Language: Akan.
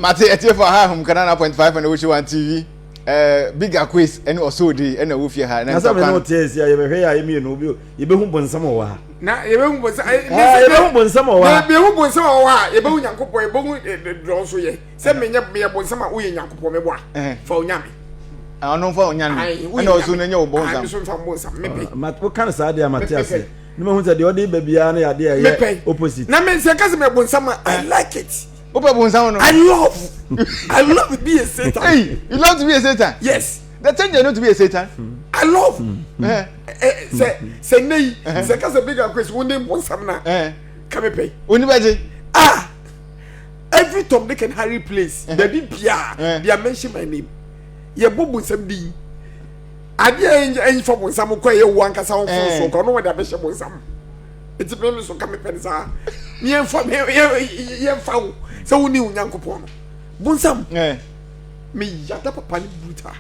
Mate etie for ha hum kana 0.5 and which one TV. Big Akwes and also the and wo fie ha na so me no ties ya ye be hwe ya ye mi no bi ye be hu bonsam wo ha na ye be hu bonsam ye be hu bonsam wo ha ye be hu bonsam wo ha ye be hu Nyankopon ye be hu dron so ye se me nya me bonsam a wo ye Nyankopon me bo a fa onyame no fa onyame na osu na nya wo bonsam so fa bonsam me pe ma wo kan sa de Matias no me hu se de odi ba bia na ya de ye opposite na me se ka se me bonsam I like it. Opa bonsam no I love to be a Satan. Hey, you love to be a Satan? Yes. The change you not to be a Satan. I love. Say nay. Say cause a bigger question. One day bonsam na. Come and pay. Only every Tom Dick and Harry place. Baby Pia. They are mention my name. Ye bo bonsam di. Adi en for bonsam ko ye wan kasa on so ko no we da be she bonsam. It's me so come pay sa. Me en for me ye fa. So we need Nyankopon. Bonsam. Me yada papa ni bruta.